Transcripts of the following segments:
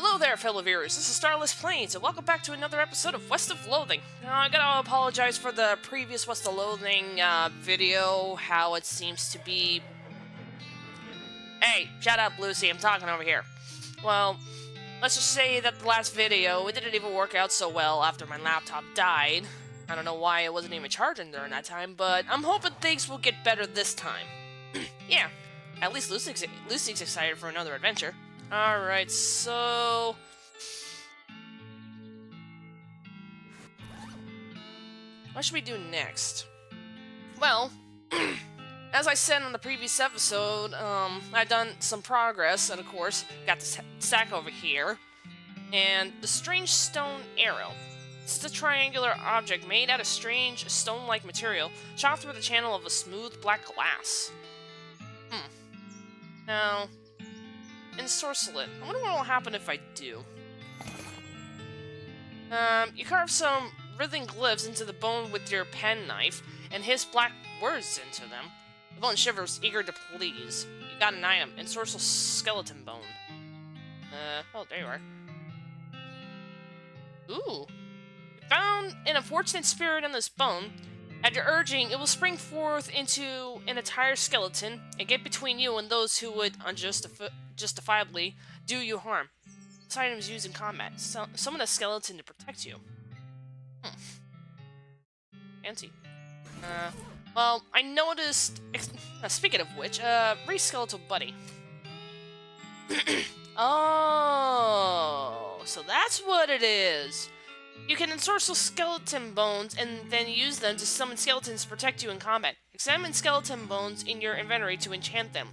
Hello there, fellow viewers. This is Starless Plains, and welcome back to another episode of West of Loathing. Now, I gotta apologize for the previous West of Loathing video, how it seems to be... Hey, shut up, Lucy, I'm talking over here. Well, let's just say that the last video, it didn't even work out so well after my laptop died. I don't know why it wasn't even charging during that time, but I'm hoping things will get better this time. Yeah, at least Lucy's excited for another adventure. Alright, so... what should we do next? Well, as I said in the previous episode, I've done some progress, and of course, got the sack over here, and the strange stone arrow. It's a triangular object made out of strange stone-like material, shot through the channel of a smooth black glass. Now... ensorcel it. I wonder what will happen if I do. You carve some writhing glyphs into the bone with your penknife, and hiss black words into them. The bone shivers, eager to please. You got an item, ensorcel skeleton bone. Oh, there you are. Ooh. You found an unfortunate spirit in this bone. At your urging, it will spring forth into an entire skeleton and get between you and those who would justifiably do you harm. This item is used in combat. Summon a skeleton to protect you. Fancy. Well, I noticed... speaking of which, re-skeletal buddy. Oh, so that's what it is. You can ensorcel skeleton bones and then use them to summon skeletons to protect you in combat. Examine skeleton bones in your inventory to enchant them.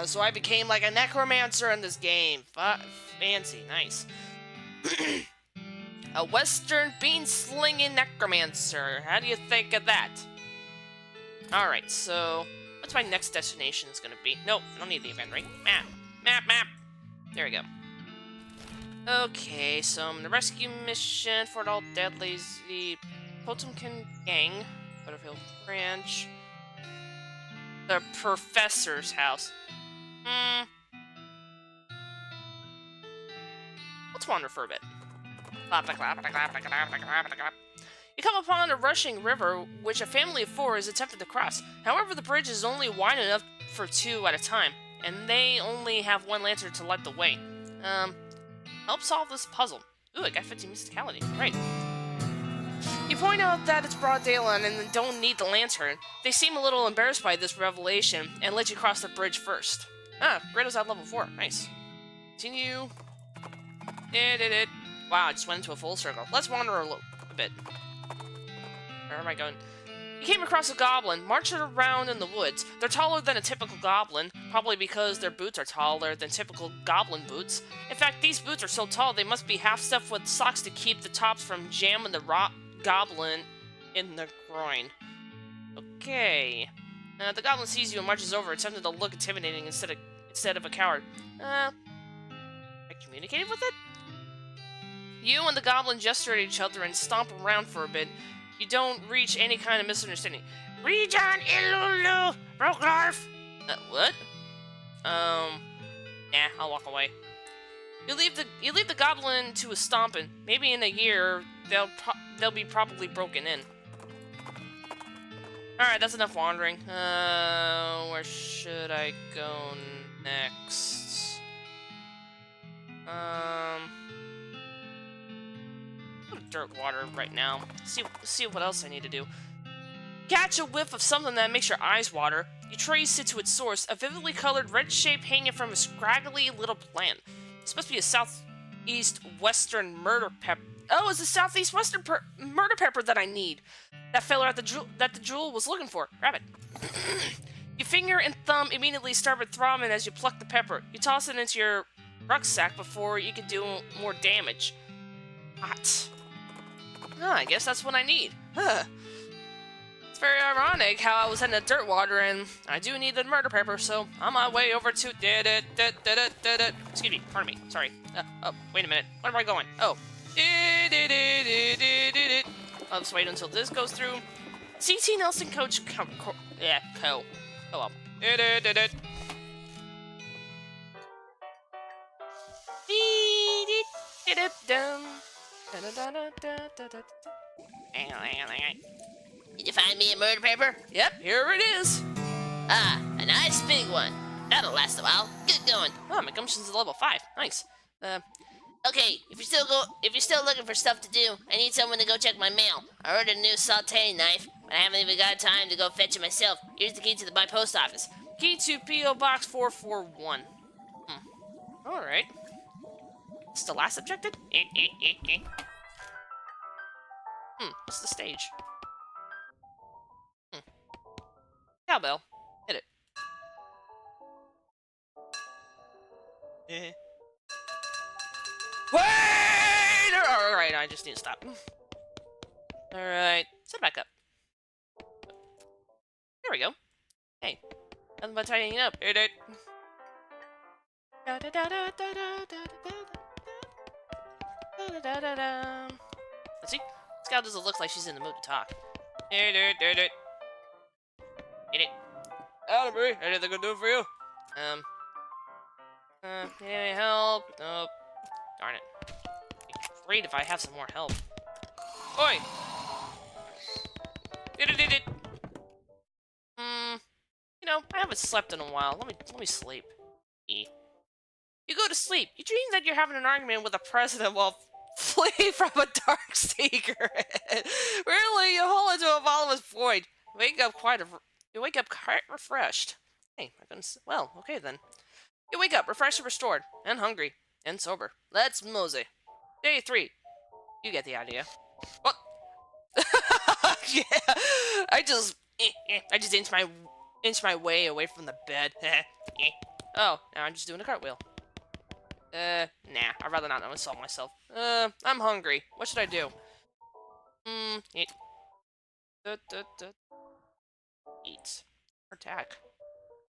So I became like a necromancer in this game. Fancy, nice. A western beanslinging necromancer. How do you think of that? Alright, so what's my next destination is gonna be? Nope, I don't need the inventory. Map. There we go. Okay, so I'm in the rescue mission, Fort All Deadly's the Potemkin Gang, Butterfield Ranch, the Professor's house. Let's wander for a bit. You come upon a rushing river, which a family of 4 is attempting to cross. However, the bridge is only wide enough for 2 at a time, and they only have 1 lantern to light the way. Help solve this puzzle. Ooh, I got 15 mysticality. Right. You point out that it's broad daylight and don't need the lantern. They seem a little embarrassed by this revelation and let you cross the bridge first. Greta's at level 4. Nice. Continue. Wow, I just went into a full circle. Let's wander a bit. Where am I going? You came across a goblin, marching around in the woods. They're taller than a typical goblin, probably because their boots are taller than typical goblin boots. In fact, these boots are so tall they must be half-stuffed with socks to keep the tops from jamming the goblin in the groin. Okay. The goblin sees you and marches over, attempting to look intimidating instead of a coward. I communicated with it? You and the goblin gesture at each other and stomp around for a bit. You don't reach any kind of misunderstanding. Region Ilulu Brokarf! What? Nah, I'll walk away. You leave the goblin to a stomping. Maybe in a year, they'll be probably broken in. Alright, that's enough wandering. Where should I go next? Dirt water right now. See what else I need to do. Catch a whiff of something that makes your eyes water. You trace it to its source, a vividly colored red shape hanging from a scraggly little plant. It's supposed to be a southeast western murder pepper. Oh, it's a southeast western murder pepper that I need. That feller at the jewel was looking for. Grab it. Your finger and thumb immediately start throbbing as you pluck the pepper. You toss it into your rucksack before you can do more damage. Hot. I guess that's what I need. It's very ironic how I was in the dirt water and I do need the murder pepper, so on my way over to... Excuse me, pardon me, sorry. Oh, wait a minute. Where am I going? Oh. I'll just wait until this goes through. CT Nelson Coach... Co. Oh well. Did you find me a murder paper? Yep, here it is. Ah, a nice big one. That'll last a while. Get going. Oh, my gumption's level 5. Nice. Okay, if you're still looking for stuff to do, I need someone to go check my mail. I ordered a new sauteing knife, but I haven't even got time to go fetch it myself. Here's the key to my post office. Key to P.O. Box 441. Alright. It's the last objective? What's the stage? Cowbell. Hit it. Wait! Alright, I just need to stop. Alright, set it back up. There we go. Hey, nothing but tidying up. Hit it. Let's see. Scout doesn't look like she's in the mood to talk. Hit it. Albury, anything I can do for you? Need any help? Nope. Darn it. It'd be great if I have some more help. Oi! It. You know, I haven't slept in a while. Let me sleep. You go to sleep. You dream that you're having an argument with the president while fleeing from a dark secret. Really, you fall into a bottomless void. You wake up quite refreshed. Hey, my goodness. Well, okay then. You wake up refreshed and restored, and hungry, and sober. Let's mosey. Day 3. You get the idea. What? Yeah. I just inch my way away from the bed. Oh, now I'm just doing a cartwheel. Nah, I'd rather not insult myself. I'm hungry. What should I do? Eat. Eat. Attack.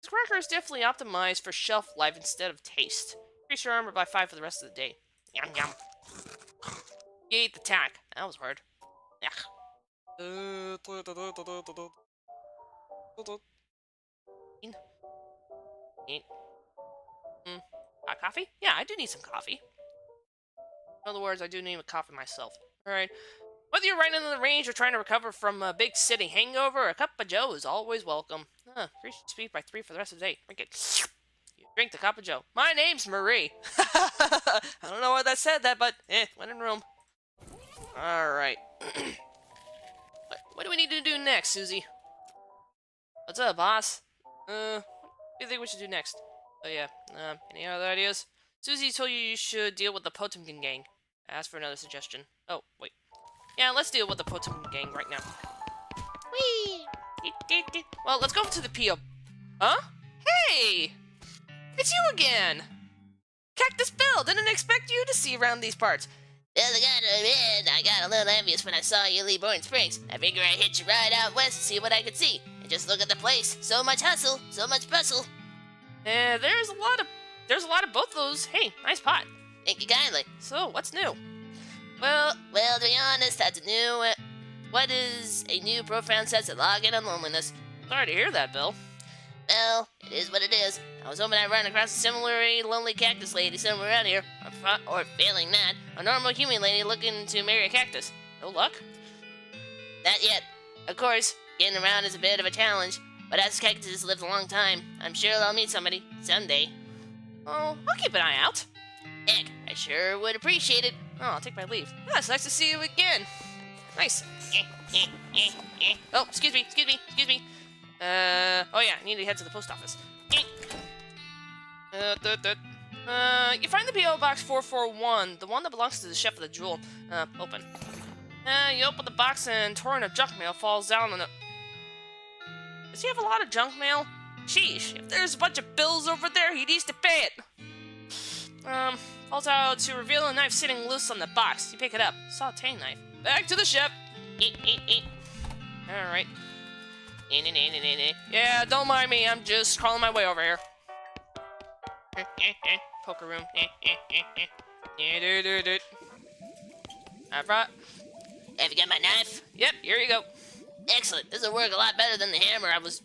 This cracker is definitely optimized for shelf life instead of taste. Increase your armor by 5 for the rest of the day. Yum yum. You eat the tack. That was hard. Eat. Hot coffee? Yeah, I do need some coffee. In other words, I do need a coffee myself. Alright. Whether you're right in the range or trying to recover from a big city hangover, a cup of joe is always welcome. Increase your speed by 3 for the rest of the day. Drink it. You drink the cup of joe. My name's Marie. I don't know why that said that, but when in Rome. Alright. What do we need to do next, Susie? What's up, boss? What do you think we should do next? Oh yeah, any other ideas? Susie told you should deal with the Potemkin gang. Ask for another suggestion. Oh, wait. Yeah, let's deal with the Potemkin gang right now. Whee! Well, let's go to the P.O. Huh? Hey! It's you again! Cactus Bill, didn't expect you to see around these parts. Well, I got a little envious when I saw you leave Bourne Springs. I figured I'd hit you right out west to see what I could see. And just look at the place. So much hustle, so much bustle. There's a lot of both those. Hey, nice pot. Thank you kindly. So, what's new? Well, to be honest, what is a new profound sense of longing and loneliness? Sorry to hear that, Bill. Well, it is what it is. I was hoping I'd run across a similarly lonely cactus lady somewhere around here, or failing that, a normal human lady looking to marry a cactus. No luck? Not yet. Of course, getting around is a bit of a challenge, but as cactuses live a long time, I'm sure I'll meet somebody, someday. Oh, I'll keep an eye out. Heck, I sure would appreciate it. Oh, I'll take my leave. Yeah, it's nice to see you again. Nice. Oh, excuse me. Oh yeah, I need to head to the post office. You find the P.O. Box 441, the one that belongs to the chef of the jewel. Open. You open the box and torrent of junk mail falls down on the... Does he have a lot of junk mail? Sheesh, if there's a bunch of bills over there, he needs to pay it. Falls out to reveal a knife sitting loose on the box. You pick it up. Sauteing knife. Back to the chef. Alright. Yeah, don't mind me. I'm just crawling my way over here. Poker room. Have you got my knife? Yep, here you go. Excellent. This will work a lot better than the hammer I was...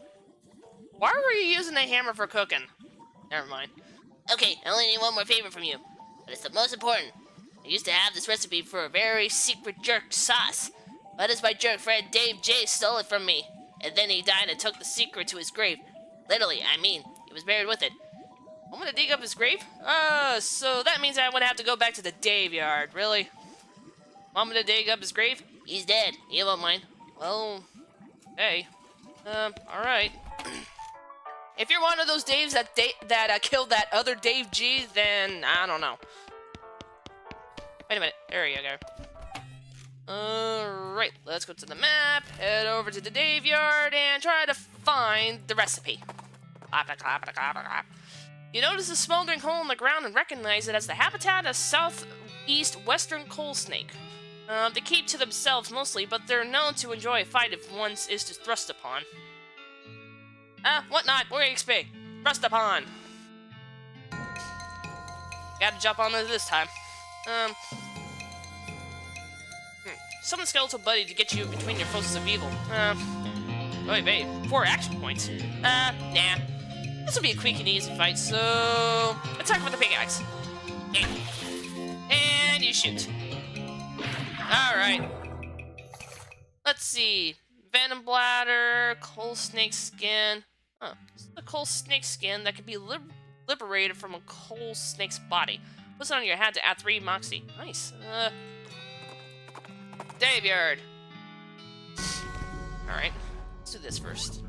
Why were you using the hammer for cooking? Never mind. Okay, I only need one more favor from you, but it's the most important. I used to have this recipe for a very secret jerk sauce, but as my jerk friend Dave J stole it from me, and then he died and took the secret to his grave. Literally, I mean, he was buried with it. I'm gonna dig up his grave? So that means I would have to go back to the Dave yard, really? Want me to dig up his grave? He's dead. He won't mind. Well, hey. Alright. If you're one of those Daves that killed that other Dave G, then I don't know. Wait a minute. There you go. Alright, let's go to the map, head over to the Dave yard, and try to find the recipe. You notice a smoldering hole in the ground and recognize it as the habitat of southeast western coal snake. They keep to themselves mostly, but they're known to enjoy a fight if one is to thrust upon. Whatnot, we're XP. Thrust upon. Gotta jump on this time. Summon skeletal buddy to get you between your forces of evil. Wait, 4 action points. Nah. This will be a quick and easy fight, so attack with the pickaxe. And you shoot. Alright. Let's see. Venom bladder, coal snake skin. This is a coal snake skin that can be liberated from a coal snake's body. Puts it on your hat to add 3 moxie. Nice. Dave yard. Alright. Let's do this first.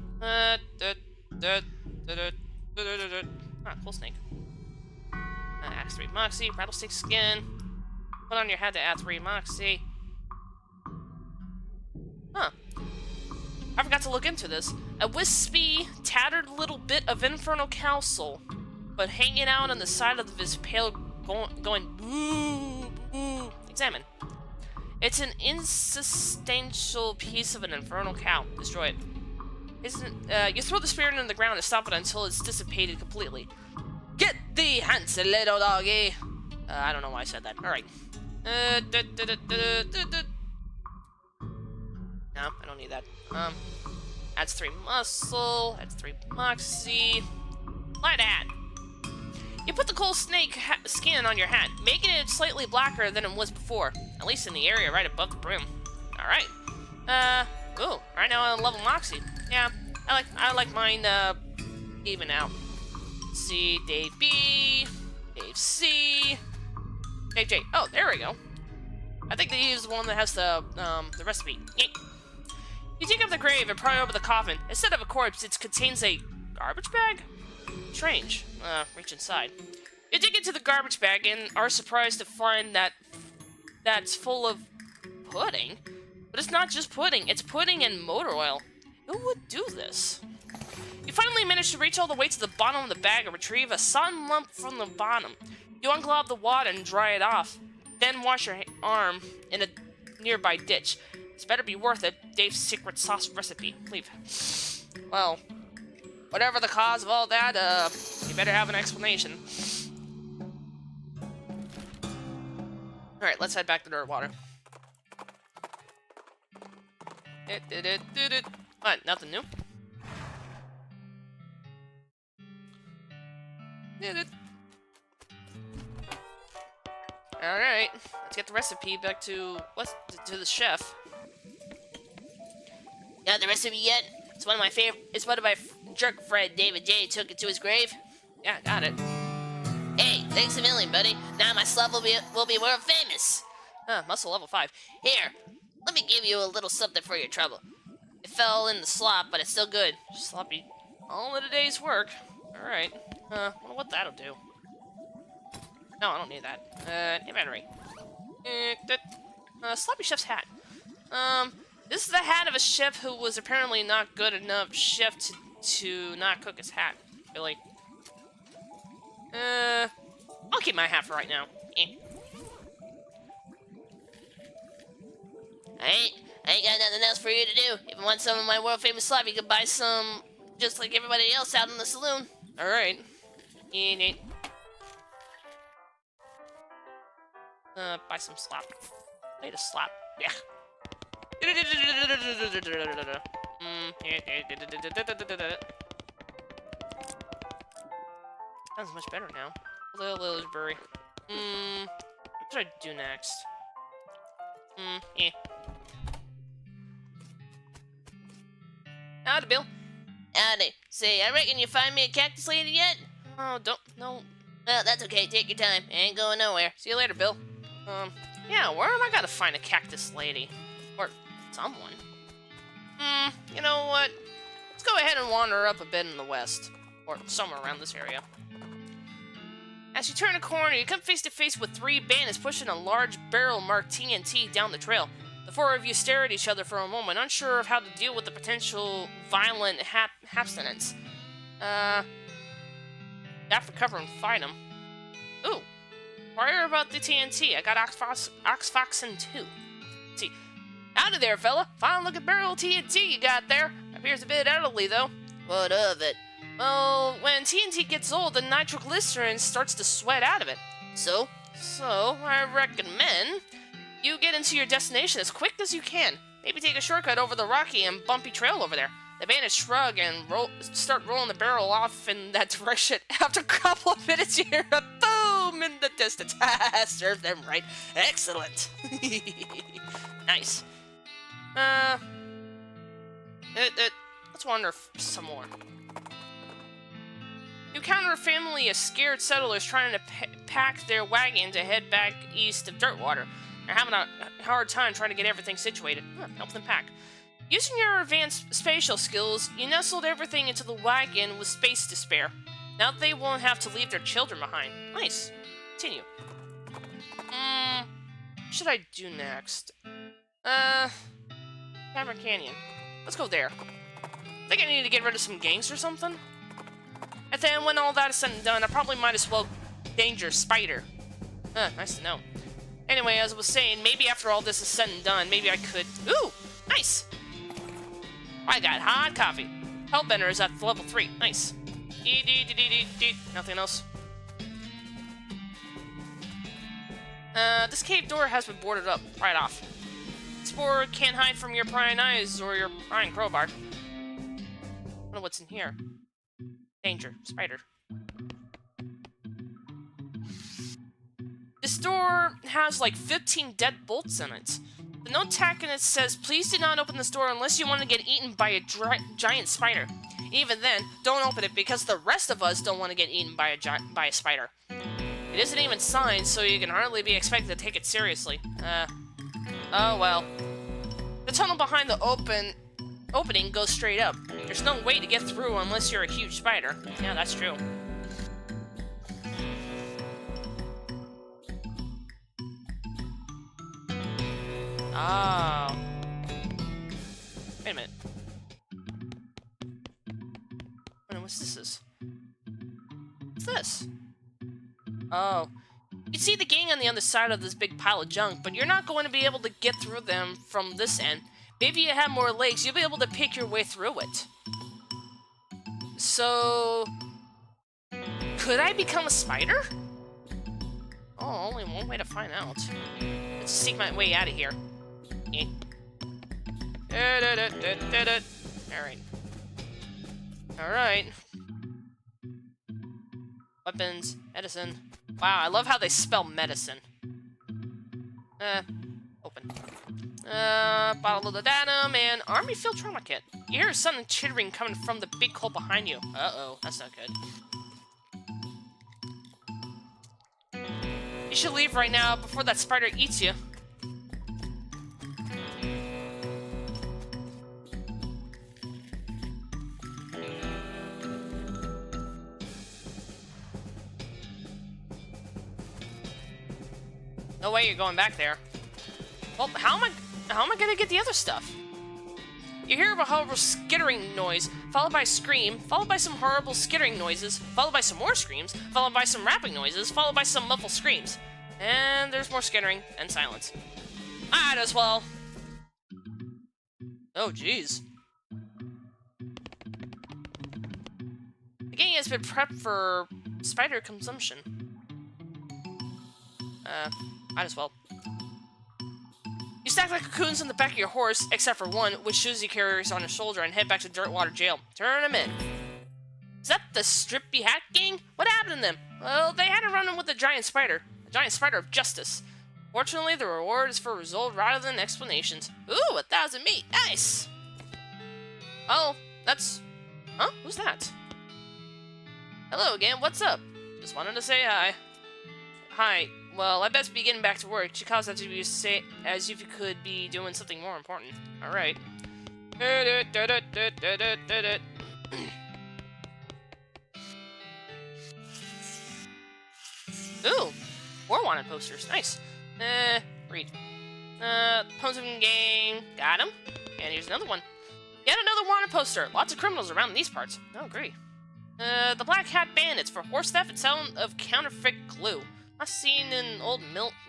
Coal snake. Add 3 moxie, rattlesnake skin. Put on your head to add 3 moxie. I forgot to look into this. A wispy, tattered little bit of infernal cow soul, but hanging out on the side of his pale, going boo, boo. Examine. It's an insubstantial piece of an infernal cow. Destroy it. You throw the spirit into the ground and stop it until it's dissipated completely. Get thee hence, little doggy. I don't know why I said that. Alright. No, I don't need that. Adds 3 muscle, adds 3 moxie. Light hat. You put the coal snake skin on your hat, making it slightly blacker than it was before, at least in the area right above the brim. Alright. Ooh, right now I'm level moxie. Yeah, I like mine, even out. Let's see, Dave B, Dave C, Dave J. Oh, there we go. I think they use the one that has the recipe. Yeet. You dig up the grave and pry over the coffin. Instead of a corpse, it contains a garbage bag? Strange. Reach inside. You dig into the garbage bag and are surprised to find that that's full of pudding. But it's not just pudding, it's pudding and motor oil. Who would do this? You finally manage to reach all the way to the bottom of the bag and retrieve a sodden lump from the bottom. You unglob the water and dry it off. Then wash your arm in a nearby ditch. It's better be worth it. Dave's secret sauce recipe. Leave. Well, whatever the cause of all that, you better have an explanation. Alright, let's head back to dirt water. What? Nothing new? Alright, let's get the recipe back to the chef. Got the recipe yet? It's one of my jerk friend David J took it to his grave. Yeah, got it. Hey, thanks a million, buddy. Now my slop will be world famous. Muscle level 5. Here, let me give you a little something for your trouble. It fell in the slop, but it's still good. Sloppy. All in a day's work. Alright. Wonder what that'll do. No, I don't need that. Inventory. Sloppy chef's hat. This is the hat of a chef who was apparently not good enough chef to not cook his hat. Really. I'll keep my hat for right now. I ain't got nothing else for you to do. If you want some of my world famous slop, you can buy some just like everybody else out in the saloon. Alright. Buy some slop. Need a slop. Yeah. Sounds much better now. Hello, Lilyberry. What should I do next? Yeah. Howdy, Bill. Howdy. Say, I reckon you find me a cactus lady yet? Oh, no. Well, that's okay. Take your time. Ain't going nowhere. See you later, Bill. Yeah, where am I gonna find a cactus lady? Or someone? You know what? Let's go ahead and wander up a bit in the west. Or somewhere around this area. As you turn a corner, you come face to face with 3 bandits pushing a large barrel marked TNT down the trail. The 4 of you stare at each other for a moment, unsure of how to deal with the potential violent abstinence. After cover and fight him. Ooh. Inquire about the TNT. I got Oxfoxen too. Let's see. Howdy there, fella. Fine looking barrel of TNT you got there. Appears a bit elderly, though. What of it? Well, when TNT gets old, the nitroglycerin starts to sweat out of it. So? So, I recommend you get into your destination as quick as you can. Maybe take a shortcut over the rocky and bumpy trail over there. The bandits shrug and start rolling the barrel off in that direction. After a couple of minutes, you hear a boom in the distance. Serve them right. Excellent. Nice. Let's wander some more. You encounter a family of scared settlers trying to pack their wagon to head back east of Dirtwater. They're having a hard time trying to get everything situated. Help them pack. Using your advanced spatial skills, you nestled everything into the wagon with space to spare. Now they won't have to leave their children behind. Nice. Continue. What should I do next? Hammer Canyon. Let's go there. Think I need to get rid of some gangs or something? And then when all that is said and done, I probably might as well danger Spider. Nice to know. Anyway, as I was saying, maybe after all this is said and done, maybe I could... Ooh! Nice! I got hot coffee. Hellbender is at level 3. Nice. Nothing else. This cave door has been boarded up. Right off. Spore can't hide from your prying eyes or your prying crowbar. I wonder what's in here. Danger. Spider. This door has like 15 dead bolts in it. The note tack in it says, please do not open this door unless you want to get eaten by a giant spider. Even then, don't open it because the rest of us don't want to get eaten by a spider. It isn't even signed, so you can hardly be expected to take it seriously. Oh well. The tunnel behind the opening goes straight up. There's no way to get through unless you're a huge spider. Yeah, that's true. Oh. Wait a minute. What's this? What's this? Oh. You can see the gang on the other side of this big pile of junk, but you're not going to be able to get through them from this end. Maybe you have more legs, you'll be able to pick your way through it. So... could I become a spider? Oh, only one way to find out. Let's seek my way out of here. Alright. Alright. Weapons, medicine. Wow, I love how they spell medicine. Open. Bottle of the datum and army field trauma kit. You hear something chittering coming from the big hole behind you. Uh-oh, that's not good. You should leave right now before that spider eats you. No way you're going back there. Well, how am I gonna get the other stuff? You hear a horrible skittering noise, followed by a scream, followed by some horrible skittering noises, followed by some more screams, followed by some rapping noises, followed by some muffled screams. And there's more skittering and silence. Might as well. Oh, jeez. The gang has been prepped for spider consumption. Might as well. You stack the cocoons on the back of your horse, except for one, which Susie carries on her shoulder, and head back to Dirtwater Jail. Turn them in. Is that the Strippy Hat Gang? What happened to them? Well, they had a run-in with the giant spider of justice. Fortunately, the reward is for result rather than explanations. Ooh, 1,000 meat. Nice! Oh, that's... Huh? Who's that? Hello again, what's up? Just wanted to say hi. Hi. Well, I best be getting back to work. Chika's as if you could be doing something more important. Alright. Ooh! More wanted posters. Nice. Read. Posing gang. Got him. And here's another one. Yet another wanted poster. Lots of criminals around these parts. Oh, great. The Black Hat Bandits for horse theft and selling of counterfeit glue. Not seen in old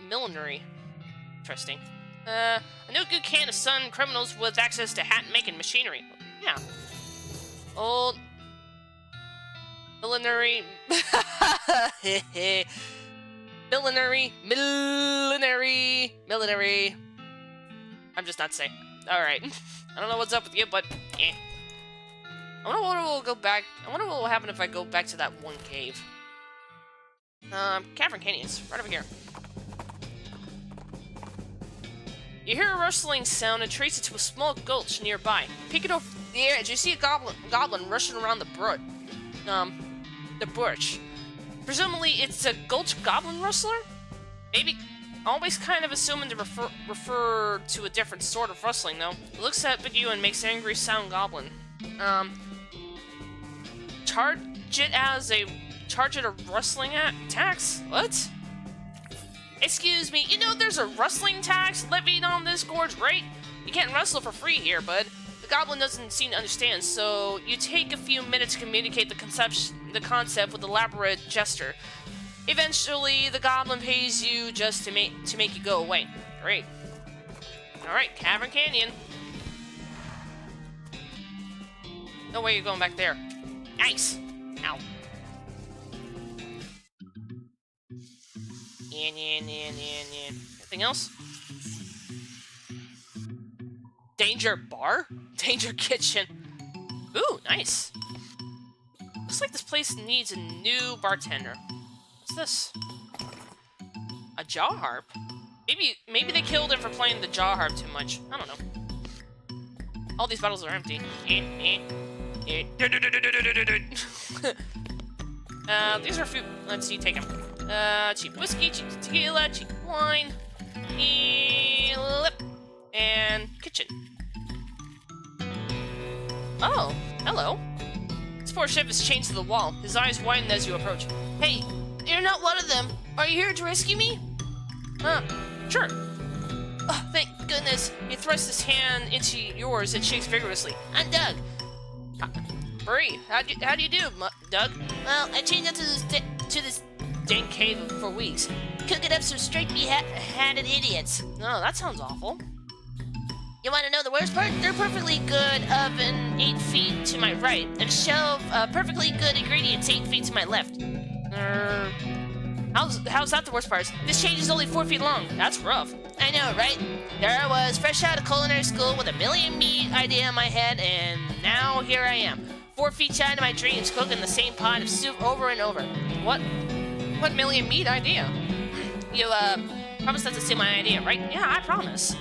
millinery. Interesting. A no good can of sun criminals with access to hat-making machinery. Yeah. Old... millinery... Millinery. I'm just not saying. Alright. I don't know what's up with you, but eh. I wonder what will go back. I wonder what will happen if I go back to that one cave. Cavern Canyons, right over here. You hear a rustling sound and trace it to a small gulch nearby. Peek it over the edge, you see a goblin rushing around the bush. Presumably, it's a gulch goblin rustler? Maybe. Always kind of assuming to refer to a different sort of rustling, though. It looks up at you and makes an angry sound goblin. Charge it a rustling tax? What? Excuse me, you know there's a rustling tax levied on this gorge, right? You can't rustle for free here, bud. The goblin doesn't seem to understand, so you take a few minutes to communicate the concept with elaborate gesture. Eventually, the goblin pays you just to make you go away. Great. Alright, Cavern Canyon. No way you're going back there. Nice! Ow. Anything else? Danger bar? Danger kitchen. Ooh, nice. Looks like this place needs a new bartender. What's this? A jaw harp? Maybe they killed him for playing the jaw harp too much. I don't know. All these bottles are empty. These are food. Let's see, take them. Cheap whiskey, cheap tequila, cheap wine, and kitchen. Oh, hello. This poor chef is chained to the wall. His eyes widen as you approach. Hey, you're not one of them. Are you here to rescue me? Sure. Oh, thank goodness. He thrusts his hand into yours and shakes vigorously. I'm Doug. Bree, how do you do, Doug? Well, I chained up to this Dank cave for weeks. Cooking up some straight hatted idiots. Oh, that sounds awful. You want to know the worst part? They're perfectly good oven 8 feet to my right, and a shelf perfectly good ingredients 8 feet to my left. How's that the worst part? This change is only 4 feet long. That's rough. I know, right? There I was, fresh out of culinary school with a million meat idea in my head, and now here I am, 4 feet shy of my dreams, cooking the same pot of soup over and over. What million meat idea? You, promise not to steal my idea, right? Yeah, I promise.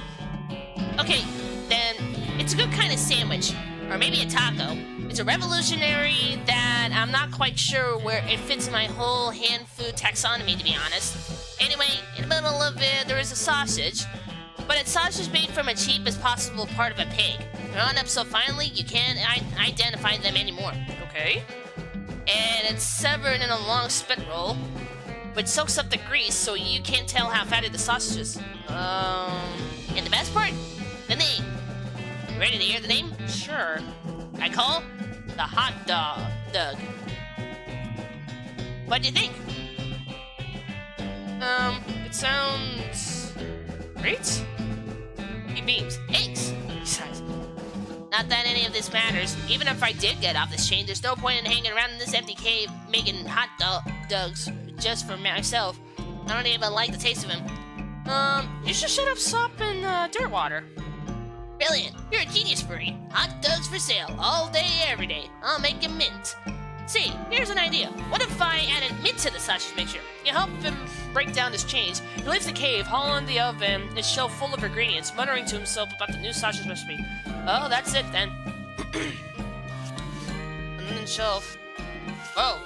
Okay, then, it's a good kind of sandwich. Or maybe a taco. It's a revolutionary that I'm not quite sure where it fits in my whole hand food taxonomy, to be honest. Anyway, in the middle of it, there is a sausage. But it's sausage made from a cheap as possible part of a pig. They're on up so finely, you can't identify them anymore. Okay. And it's severed in a long spit roll, which soaks up the grease so you can't tell how fatty the sausage is. And the best part? The name. You ready to hear the name? Sure. I call the hot dog. What do you think? It sounds great. He beams. Thanks. Besides, not that any of this matters. Even if I did get off this chain, there's no point in hanging around in this empty cave making hot dogs just for myself. I don't even like the taste of him. You should shut up sop in dirt water. Brilliant. You're a genius, Bree. Hot dogs for sale. All day, every day. I'll make 'em mint. See, here's an idea. What if I added mint to the sausage mixture? You help him break down his chains. He leaves the cave, hauling the oven, his shelf full of ingredients, muttering to himself about the new sausage recipe. Oh, that's it then. And then shelf. Whoa.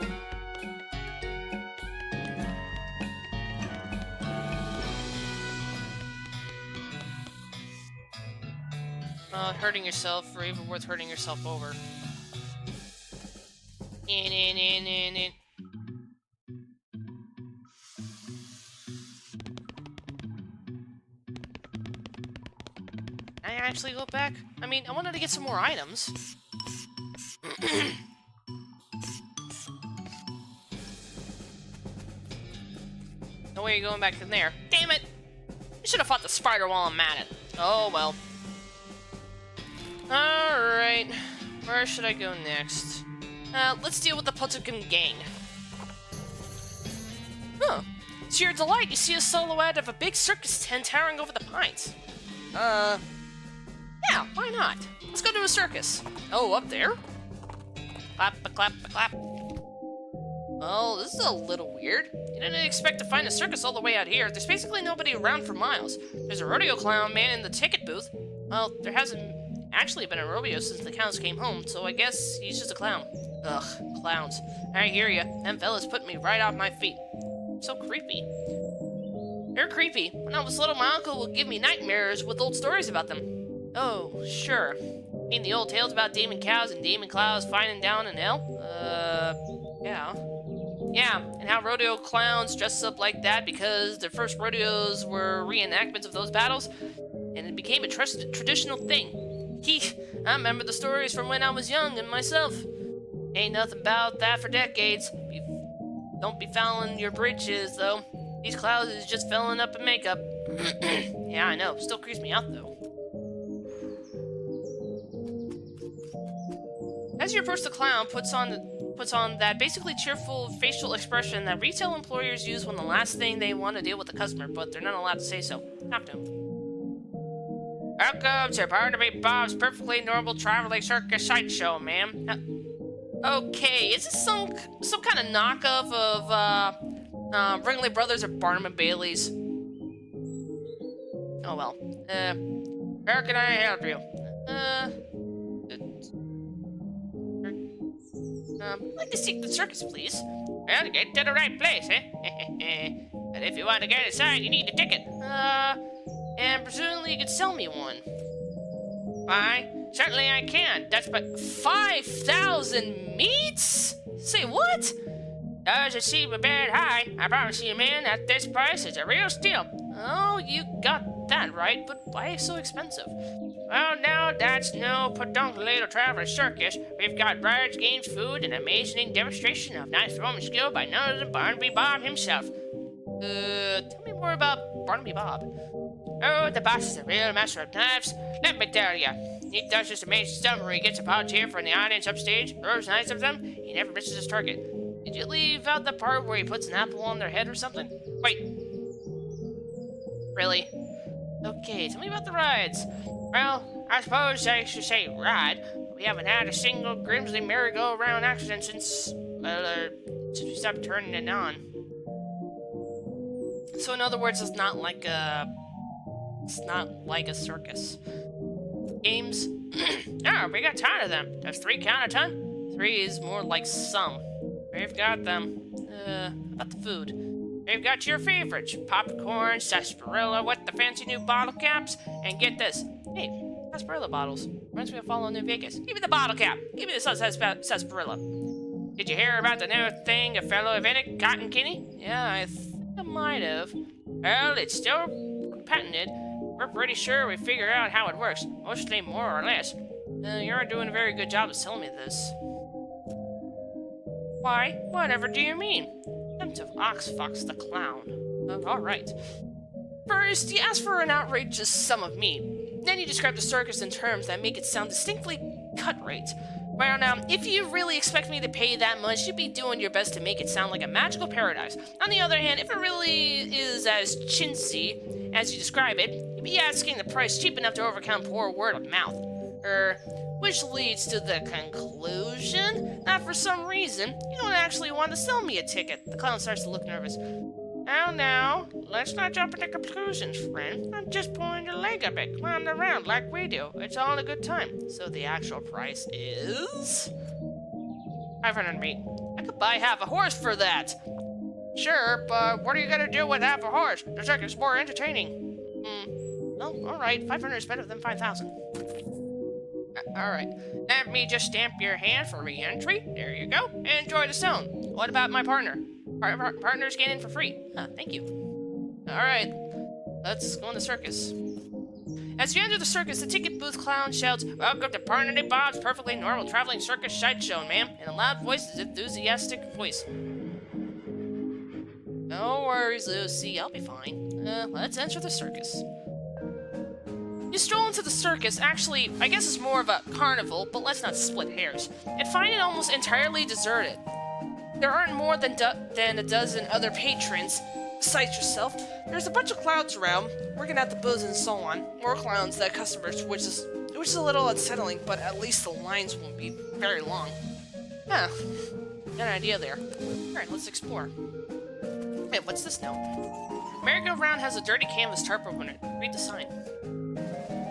Hurting yourself, or even worth hurting yourself over. In. Can I actually go back? I mean, I wanted to get some more items. No way you're going back in there. Damn it! I should have fought the spider while I'm at it. Oh well. Alright. Where should I go next? Let's deal with the Potokin gang. Huh. To your delight, you see a silhouette of a big circus tent towering over the pines. Yeah, why not? Let's go to a circus. Oh, up there? Clap. Well, this is a little weird. You didn't expect to find a circus all the way out here. There's basically nobody around for miles. There's a rodeo clown man in the ticket booth. Well, there hasn't actually been a rodeo since the cows came home, so I guess he's just a clown. Ugh, clowns. I hear ya. Them fellas put me right off my feet. So creepy. They're creepy. When I was little, my uncle would give me nightmares with old stories about them. Oh, sure. Mean the old tales about demon cows and demon clouds fighting down in hell? Yeah. Yeah, and how rodeo clowns dress up like that because their first rodeos were reenactments of those battles, and it became a traditional thing. I remember the stories from when I was young and myself. Ain't nothing about that for decades. Don't be fouling your britches, though. These clouds is just filling up in makeup. Yeah, I know. Still creeps me out, though. As you approach, the clown puts on that basically cheerful facial expression that retail employers use when the last thing they want to deal with the customer, but they're not allowed to say so. Talk to him. Welcome to Barnaby Bob's perfectly normal traveling circus sideshow, ma'am. Okay, is this some kind of knockoff of Ringling Brothers or Barnum and Bailey's? Oh well. How can I help you? I'd like to seek the circus, please. Well, you get to the right place, eh? But if you want to get inside, you need a ticket. And presumably you could sell me one. Why? Certainly I can. That's but 5,000 meats? Say what? Does it seem a bit high? I promise you, man, at this price, it's a real steal. Oh, you got that right, but why so expensive? Well, now that's no peduncle traveler circus. We've got rides, games, food, and amazing demonstration of nice throwing skill by none other than Barnaby Bob himself. Tell me more about Barnaby Bob. Oh, the boss is a real master of knives. Let me tell ya. He does this amazing stuff where he gets a volunteer from the audience upstage, throws knives at them, he never misses his target. Did you leave out the part where he puts an apple on their head or something? Wait. Really? Okay, tell me about the rides. Well, I suppose I should say ride. We haven't had a single Grimsley merry-go-round accident since we stopped turning it on. So in other words, it's not like a circus. Games? Oh, we got ton of them. Does 3 count a ton? 3 is more like some. We've got them. About the food. We've got your favorites. Popcorn, sarsaparilla with the fancy new bottle caps. And get this. Hey, sarsaparilla bottles. Reminds me of Fallout New Vegas. Give me the bottle cap. Give me the sarsaparilla. Did you hear about the new thing a fellow invented, Cotton Kenny? Yeah, I think I might have. Well, it's still patented. We're pretty sure we figured out how it works. Mostly more or less. You aren't doing a very good job of selling me this. Why? Whatever do you mean? Attempt of Oxfox the Clown. Alright. First, you ask for an outrageous sum of meat. Then you describe the circus in terms that make it sound distinctly cut rate. Well, now, if you really expect me to pay that much, you'd be doing your best to make it sound like a magical paradise. On the other hand, if it really is as chintzy as you describe it, you'd be asking the price cheap enough to overcome poor word of mouth. Which leads to the conclusion that for some reason, you don't actually want to sell me a ticket. The clown starts to look nervous. Now, let's not jump into conclusions, friend. I'm just pulling your leg a bit, climbing around like we do. It's all in a good time. So the actual price is 500 meat. I could buy half a horse for that. Sure, but what are you gonna do with half a horse? The circus more entertaining. Well, alright, 500 is better than 5,000. Alright, let me just stamp your hand for re-entry. There you go. Enjoy the stone. What about my partner? Partners get in for free. Thank you. Alright, let's go in the circus. As you enter the circus, the ticket booth clown shouts, "Welcome to Partner Day Bob's perfectly normal traveling circus sideshow, ma'am," in a loud voice, enthusiastic voice. No worries, Lucy, I'll be fine. Let's enter the circus. You stroll into the circus. Actually, I guess it's more of a carnival, but let's not split hairs, and find it almost entirely deserted. There aren't more than a dozen other patrons. Cite yourself. There's a bunch of clowns around, working at the booths and so on. More clowns than customers, which is a little unsettling, but at least the lines won't be very long. Got an idea there. Alright, let's explore. Hey, what's this now? Merry-go-round has a dirty canvas tarp over it. Read the sign.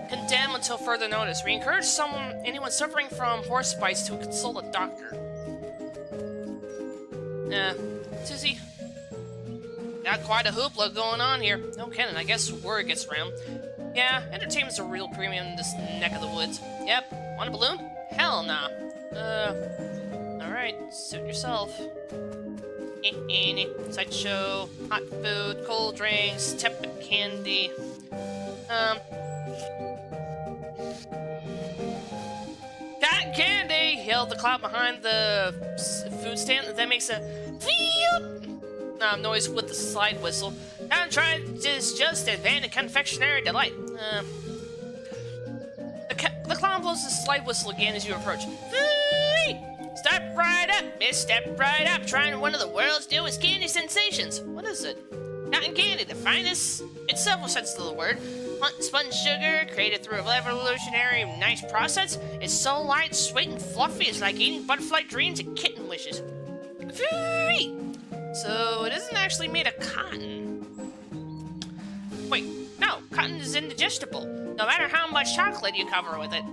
Condemn until further notice. We encourage anyone suffering from horse bites to consult a doctor. Susie, got quite a hoopla going on here. No kidding, I guess word gets around. Yeah, entertainment's a real premium in this neck of the woods. Yep, want a balloon? Hell nah. Alright, suit yourself. Sideshow, hot food, cold drinks, tepid candy. Cotton candy! Yelled the cloud behind the food stand. That makes a noise with the slide whistle. I'm trying just advanced confectionery delight. The clown blows the slide whistle again as you approach. Step right up, miss, step right up. Trying one of the world's newest candy sensations. What is it? Cotton candy, the finest in several senses of the word. Spun sugar, created through a revolutionary nice process. It's so light, sweet, and fluffy, it's like eating butterfly dreams and kitten wishes. So it isn't actually made of cotton. Wait, no, cotton is indigestible, no matter how much chocolate you cover with it.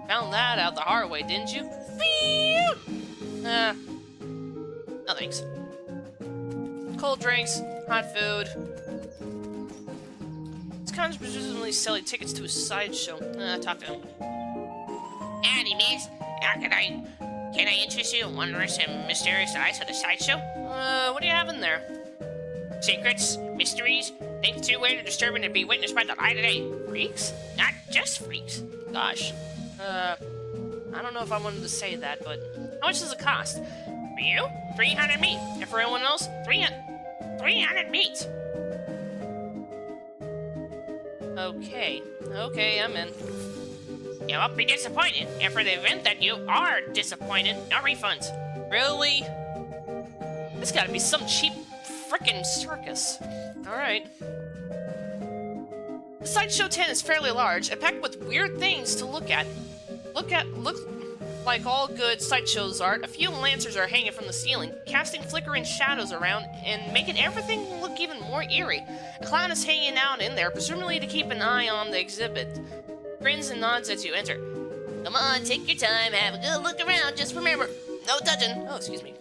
Found that out the hard way, didn't you? No thanks. Cold drinks, hot food. This con's presumably selling tickets to a sideshow. Talk to him. Howdy, miss. How can I interest you in wondrous and mysterious eyes of the sideshow? What do you have in there? Secrets, mysteries, things too weird or disturbing to be witnessed by the light of day. Freaks? Not just freaks. Gosh. I don't know if I wanted to say that, but how much does it cost? For you, 300 meat. And for everyone else, 300 meat. Okay, I'm in. You won't be disappointed. And for the event that you are disappointed, no refunds. Really? This gotta be some cheap frickin' circus. Alright. The sideshow tent is fairly large and packed with weird things to look at. Look like all good sideshows are. A few lanterns are hanging from the ceiling, casting flickering shadows around and making everything look even more eerie. A clown is hanging out in there, presumably to keep an eye on the exhibit. Grins and nods as you enter. Come on, take your time, have a good look around. Just remember, no touching. Oh, excuse me.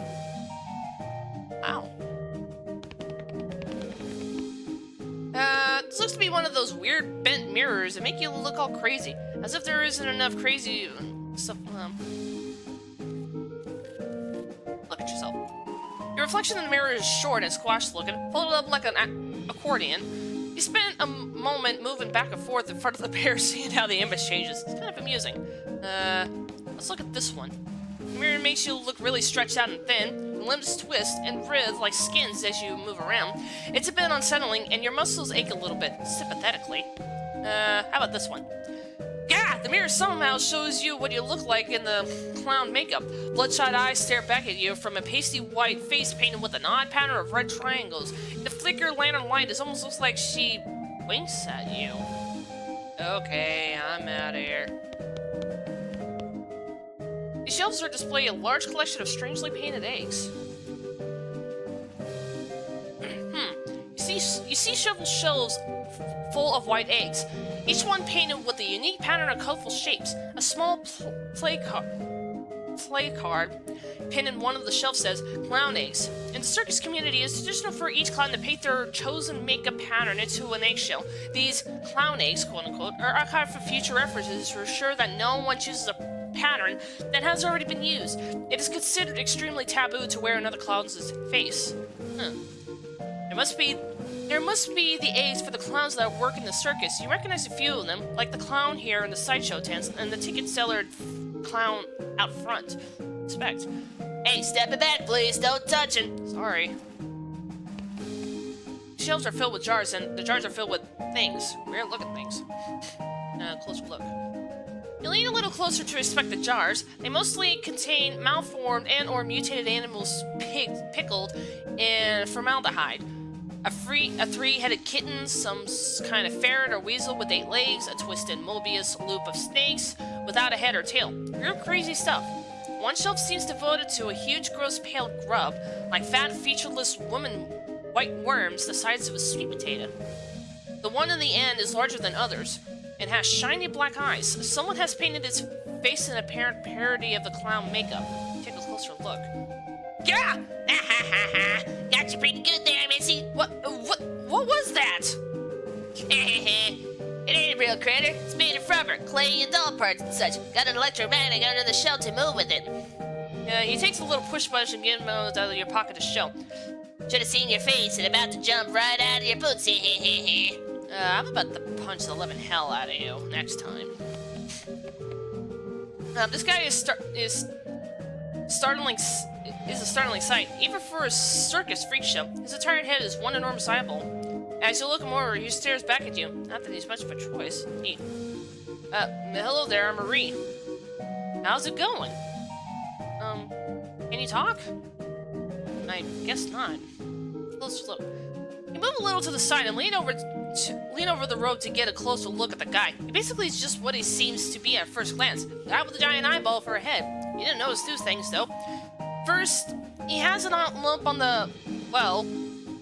Wow. This looks to be one of those weird bent mirrors that make you look all crazy. As if there isn't enough crazy stuff. Look at yourself. Your reflection in the mirror is short and squashed looking, folded up like an accordion. You spend a moment moving back and forth in front of the pair, seeing how the image changes. It's kind of amusing. Let's look at this one. The mirror makes you look really stretched out and thin. Your limbs twist and writhe like skins as you move around. It's a bit unsettling, and your muscles ache a little bit, sympathetically. How about this one? God, the mirror somehow shows you what you look like in the clown makeup. Bloodshot eyes stare back at you from a pasty white face painted with an odd pattern of red triangles. The flicker lantern light is almost looks like she winks at you. Okay, I'm out of here. These shelves are displaying a large collection of strangely painted eggs. You see several shelves full of white eggs, each one painted with a unique pattern of colorful shapes. A small play card pinned in one of the shelves says, "Clown eggs." In the circus community, it's traditional for each clown to paint their chosen makeup pattern into an eggshell. These clown eggs, quote-unquote, are archived for future references to ensure that no one chooses a pattern that has already been used. It is considered extremely taboo to wear another clown's face. There must be the eggs for the clowns that work in the circus. You recognize a few of them, like the clown here in the sideshow tents and the ticket seller clown out front. Respect. Hey, step it back, please. Don't touch it. Sorry. Shelves are filled with jars, and the jars are filled with things. Weird-looking things. Closer look. You lean a little closer to inspect the jars. They mostly contain malformed and/or mutated animals pickled in formaldehyde. A three-headed kitten, some kind of ferret or weasel with 8 legs, a twisted Mobius loop of snakes without a head or tail. Real crazy stuff. One shelf seems devoted to a huge, gross, pale grub, like fat, featureless white worms the size of a sweet potato. The one in the end is larger than others, and has shiny black eyes. Someone has painted its face in an apparent parody of the clown makeup. Take a closer look. Yeah! Got you pretty good there, Missy. What was that? It ain't a real critter. It's made of rubber, clay, and doll parts and such. Got an electromagnet under the shell to move with it. He takes a little push button and gives him out of your pocket to shell. Should have seen your face and about to jump right out of your boots. I'm about to punch the living hell out of you next time. This guy is a startling sight, even for a circus freak show. His entire head is one enormous eyeball. As you look him over, he stares back at you. Not that he's much of a choice. Hello there, I'm Marie. How's it going? Can you talk? I guess not. Close look. You move a little to the side and lean over the rope to get a closer look at the guy. He basically is just what he seems to be at first glance. Guy with a giant eyeball for a head. You didn't notice those things, though. First, he has an odd lump on the, well,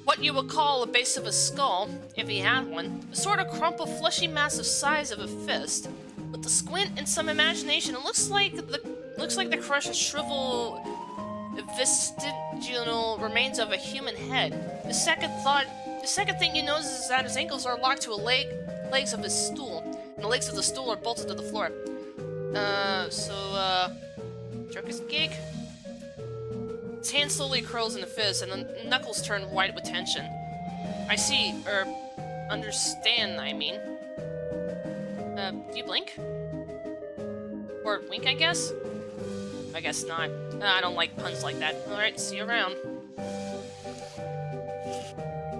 what you would call a base of a skull, if he had one. A sort of crumpled, fleshy mass the size of a fist. With the squint and some imagination, it looks like the crushed, shriveled, vestigial remains of a human head. The second thing you notice is that his ankles are locked to legs of his stool, and the legs of the stool are bolted to the floor. Circus gig? His hand slowly curls in a fist, and the knuckles turn white with tension. I see, understand, I mean. Do you blink? Or wink, I guess? I guess not. I don't like puns like that. Alright, see you around.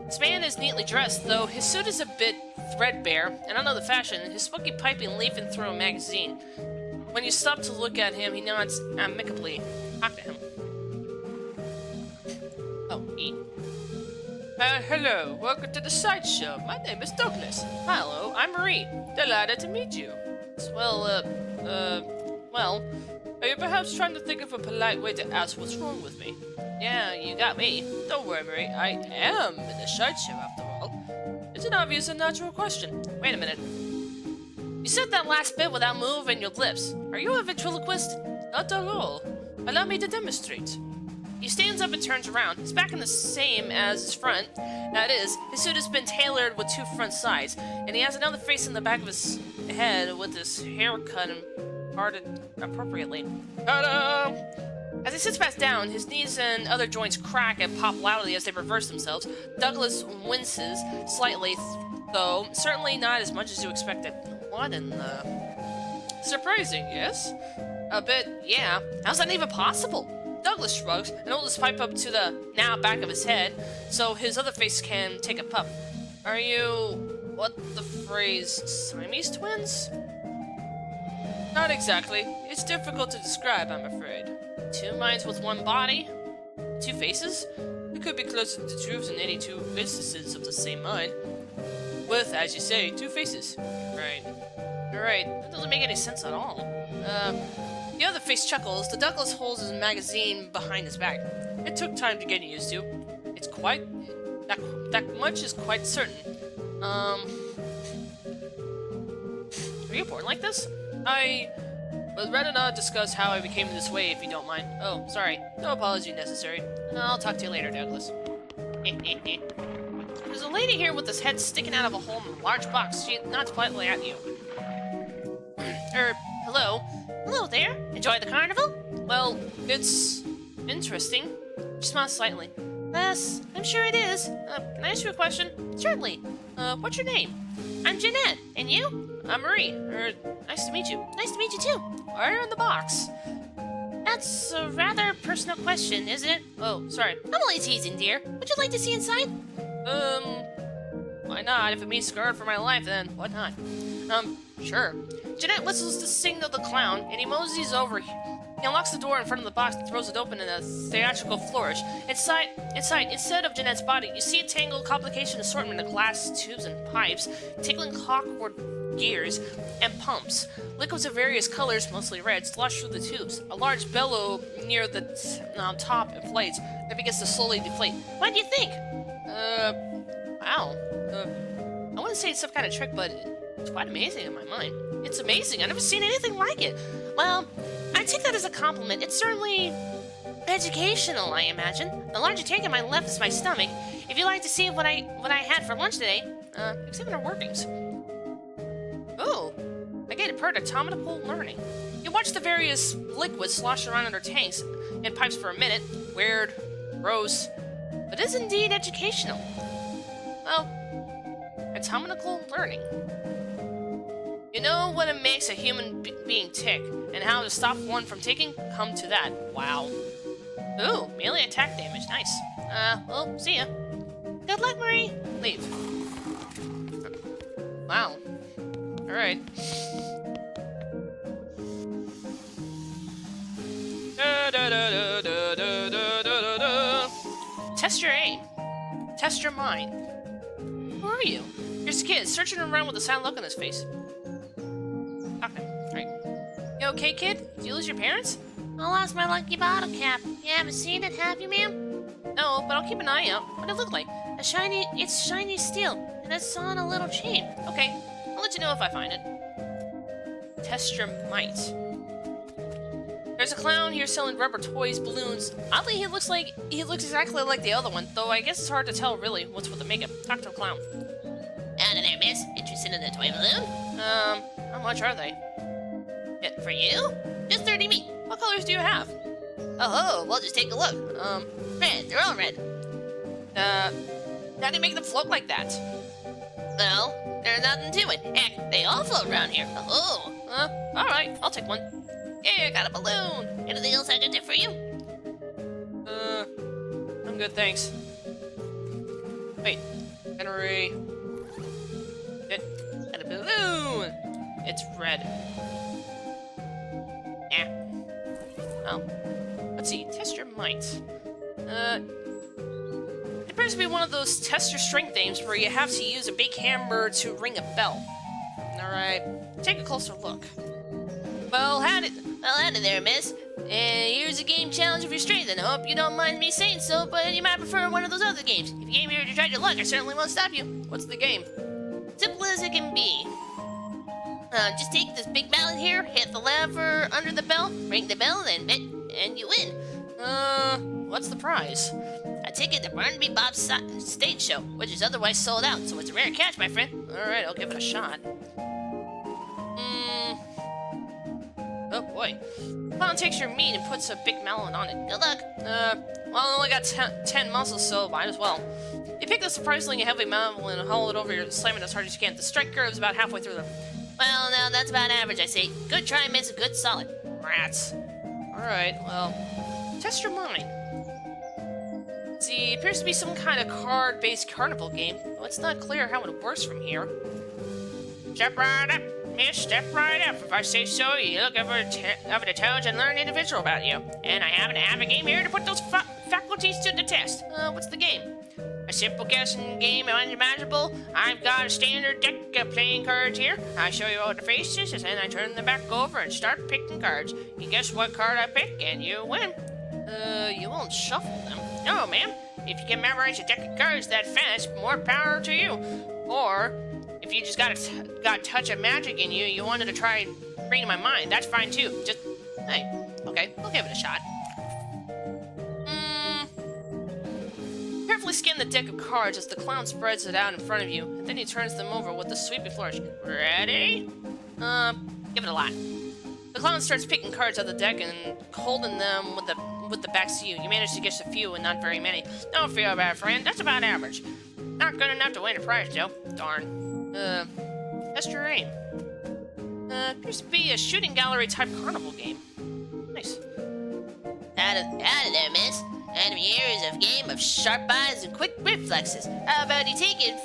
This man is neatly dressed, though his suit is a bit threadbare, and out of the fashion, his smoky piping leafing through a magazine. When you stop to look at him, he nods amicably. Talk to him. Oh, he. Hello, welcome to the sideshow. My name is Douglas. Hello, I'm Marie. Delighted to meet you. Well, are you perhaps trying to think of a polite way to ask what's wrong with me? Yeah, you got me. Don't worry, Marie. I am in the sideshow, after all. It's an obvious and natural question. Wait a minute. You said that last bit without moving your lips. Are you a ventriloquist? Not at all. Allow me to demonstrate. He stands up and turns around. His back is the same as his front. That is, his suit has been tailored with 2 front sides, and he has another face in the back of his head with his hair cut and parted appropriately. Ta-da! As he sits back down, his knees and other joints crack and pop loudly as they reverse themselves. Douglas winces slightly, though certainly not as much as you expected. What in the... Surprising, yes? A bit, yeah. How's that even possible? Douglas shrugs and holds his pipe up to the now back of his head, so his other face can take a puff. Are you... what the phrase... Siamese twins? Not exactly. It's difficult to describe, I'm afraid. 2 minds with 1 body? 2 faces? It could be closer to the truth than 82 instances of the same mind. With, as you say, two faces. Right. Alright, that doesn't make any sense at all. The other face chuckles. The Douglas holds his magazine behind his back. It took time to get used to. It's quite... That much is quite certain. Are you born like this? I would rather not discuss how I became this way if you don't mind. Oh, sorry. No apology necessary. I'll talk to you later, Douglas. There's a lady here with this head sticking out of a hole in a large box. She nods politely at you. Hello? Hello there. Enjoy the carnival? Well, it's interesting. She smiles slightly. Yes, I'm sure it is. Can I ask you a question? Certainly. What's your name? I'm Jeanette. And you? I'm Marie. Nice to meet you. Nice to meet you too. Why are you in the box? That's a rather personal question, isn't it? Oh, sorry. I'm only teasing, dear. Would you like to see inside? Why not? If it means scarred for my life, then what not? Sure. Jeanette whistles to signal the clown, and he moseys over. He unlocks the door in front of the box and throws it open in a theatrical flourish. Inside, instead of Jeanette's body, you see a tangled complication assortment of glass tubes and pipes, tickling clockwork gears, and pumps. Liquids of various colors, mostly red, slosh through the tubes. A large bellow near the top inflates, that begins to slowly deflate. What do you think? Wow. I wouldn't say it's some kind of trick, but it's quite amazing in my mind. It's amazing. I've never seen anything like it. Well, I take that as a compliment. It's certainly educational, I imagine. The larger tank on my left is my stomach. If you'd like to see what I had for lunch today, examine our workings. Oh, I get automatical learning. You watch the various liquids slosh around in our tanks and pipes for a minute. Weird, gross, but is indeed educational. Well, automatical learning. You know what it makes a human being tick, and how to stop one from ticking? Come to that. Wow. Ooh, melee attack damage. Nice. Well, see ya. Good luck, Marie. Leave. Wow. Alright. Test your aim. Test your mind. Who are you? Here's a kid searching around with a sad look on his face. Okay, right. You okay, kid? Did you lose your parents? I lost my lucky bottle cap. You haven't seen it, have you, ma'am? No, but I'll keep an eye out. What does it look like? It's shiny steel, and it's on a little chain. Okay, I'll let you know if I find it. Test your might. There's a clown here selling rubber toys, balloons. Oddly, he looks exactly like the other one, though I guess it's hard to tell really what's with the makeup. Talk to the clown. Out of there, miss. Interested in the toy balloon? How much are they? For you? Just 30 meat. What colors do you have? Oh, we'll just take a look. Red. They're all red. How do you make them float like that? Well, there's nothing to it. Heck, they all float around here. Oh. Alright, I'll take one. Here, got a balloon. Anything else I can do for you? I'm good, thanks. Wait, Henry. Got a balloon. It's red. Yeah. Oh. Let's see. Test your might. It appears to be one of those test your strength games where you have to use a big hammer to ring a bell. Alright. Take a closer look. Well, howdy there, miss. Here's a game challenge of your strength, and I hope you don't mind me saying so, but you might prefer one of those other games. If you came here to try your luck, I certainly won't stop you. What's the game? Simple as it can be. Just take this big mallet here, hit the lever under the bell, ring the bell, then bit, and you win. What's the prize? A ticket to Barnaby Bob's stage show, which is otherwise sold out, so it's a rare catch, my friend. Alright, I'll give it a shot. Oh boy. Clown takes your meat and puts a big melon on it. Good luck. Well, I only got 10 muscles, so might as well. You pick the surprisingly heavy melon and haul it over, you're slamming as hard as you can. The strike curve is about halfway through the... Well, now that's about average, I say. Good try, miss. Good solid. Rats. Alright, well, test your mind. See, appears to be some kind of card-based carnival game, though it's not clear how it works from here. Step right up, miss, step right up. If I say so, you look over the toes and learn individual about you. And I happen to have a game here to put those faculties to the test. What's the game? A simple guessing game unimaginable. I've got a standard deck of playing cards here. I show you all the faces, and then I turn them back over and start picking cards. You guess what card I pick, and you win. You won't shuffle them. No, ma'am. If you can memorize a deck of cards that fast, more power to you. Or, if you just got a touch of magic in you, you wanted to try reading my mind, that's fine too. Just, hey, okay, we'll give it a shot. Carefully scan the deck of cards as the clown spreads it out in front of you, and then he turns them over with a sweeping flourish. Ready? Give it a lot. The clown starts picking cards out of the deck and holding them with the backs to you. You manage to guess a few and not very many. Don't feel bad, friend. That's about average. Not good enough to win a prize, though. Darn. Test your aim. Appears to be a shooting gallery type carnival game. Nice. Out of there, miss. Enemy here is a game of sharp eyes and quick reflexes. How about you take it?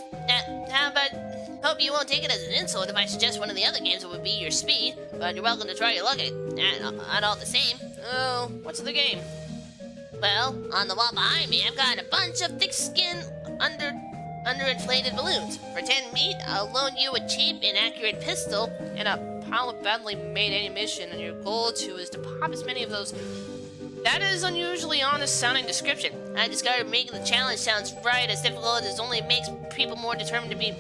Hope you won't take it as an insult if I suggest one of the other games that would be your speed, but you're welcome to try your luck at all the same. Oh, what's the game? Well, on the wall behind me, I've got a bunch of thick-skinned, underinflated balloons. For 10 meat, I'll loan you a cheap, inaccurate pistol And a pile of badly made ammunition, and your goal too is to pop as many of those. That is unusually honest sounding description. I discovered making the challenge sounds right as difficult as only makes people more determined to be.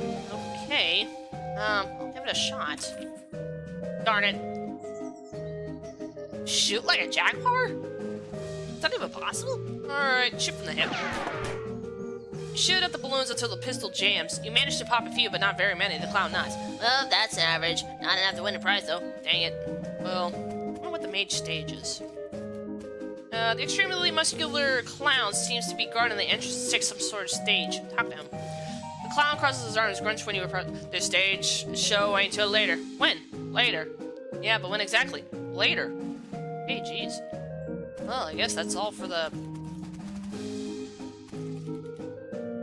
Okay. I'll give it a shot. Darn it. Shoot like a jackpot? Is that even possible? Alright, shoot from the hip. Shoot at the balloons until the pistol jams. You manage to pop a few, but not very many. The clown nods. Well, that's average. Not enough to win a prize, though. Dang it. Well, I wonder what the mage stage is. The extremely muscular clown seems to be guarding the entrance to some sort of stage. Talk to him. The clown crosses his arms, grunts when you approach. The stage show ain't till later. When? Later. Yeah, but when exactly? Later. Hey, jeez. Well, I guess that's all for the...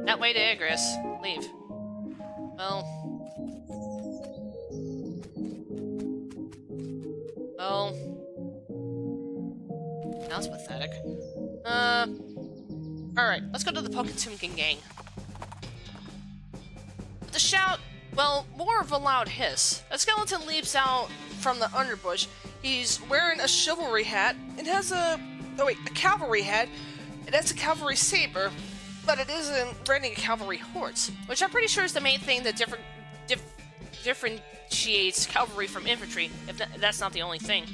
That way to Igris. Leave. Well... That was pathetic. Alright, let's go to the Poketumkin gang. The shout, well, more of a loud hiss. A skeleton leaps out from the underbush. He's wearing a chivalry hat. It has a cavalry hat. It has a cavalry saber, but it isn't riding a cavalry horse, which I'm pretty sure is the main thing that differentiates cavalry from infantry, if that's not the only thing.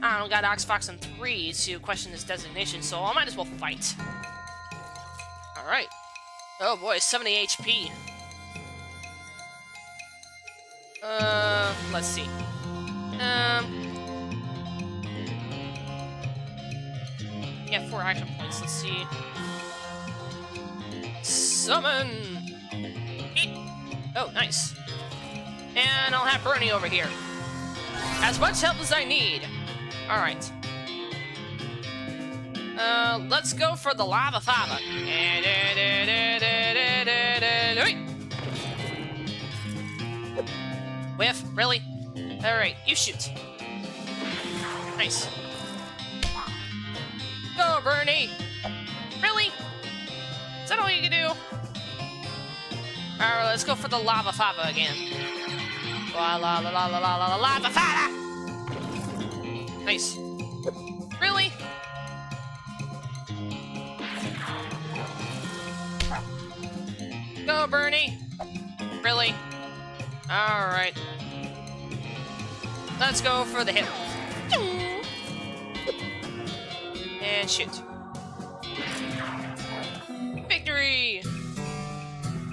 I don't got Oxfox and 3 to question his designation, so I might as well fight. Alright. Oh boy, 70 HP. Let's see. Yeah, 4 action points, let's see. Summon! Eat. Oh, nice. And I'll have Bernie over here. As much help as I need. Alright. Let's go for the Lava Fava. Whiff, really? Alright, you shoot. Nice. Go, Bernie! Really? Is that all you can do? Alright, let's go for the Lava Fava again. Lava Fava! Nice. Really? Go, Bernie! Really? Alright. Let's go for the hit. And shoot. Victory!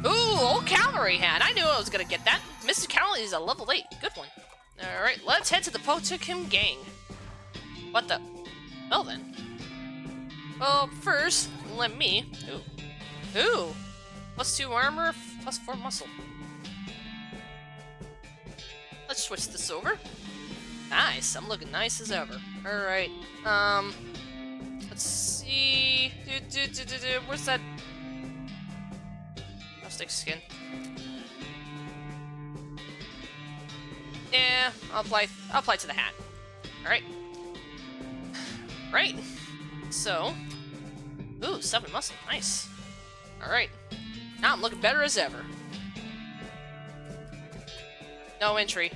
Ooh, old cavalry hat. I knew I was gonna get that. Mr. Cowley is a level 8. Good one. Alright, let's head to the Potokim gang. What the? Well then. Well, first, let me... Ooh. +2 armor, +4 muscle. Let's switch this over. Nice, I'm looking nice as ever. Alright, let's see... Where's that... Stick skin. Yeah, I'll apply to the hat. Alright. Right. So. Ooh, 7 muscle. Nice. Alright. Now I'm looking better as ever. No entry.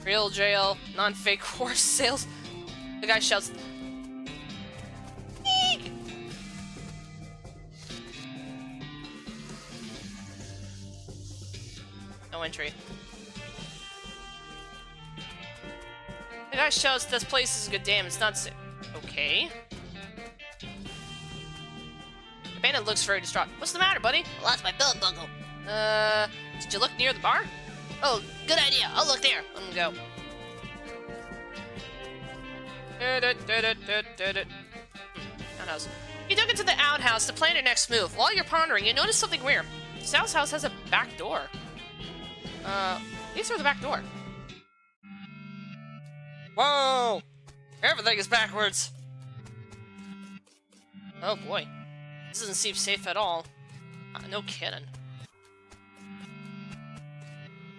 Real jail. Non-fake horse sales. The guy shouts... Eek! No entry. The guy shouts, this place is a good damn, it's not sick. Okay. The bandit looks very distraught. What's the matter, buddy? I lost my belt buckle. Did you look near the bar? Oh, good idea. I'll look there. Let me go. Outhouse. You dug into the outhouse to plan your next move. While you're pondering, you notice something weird. Sal's house has a back door. These are the back door. Whoa! Everything is backwards. Oh boy. This doesn't seem safe at all. No kidding.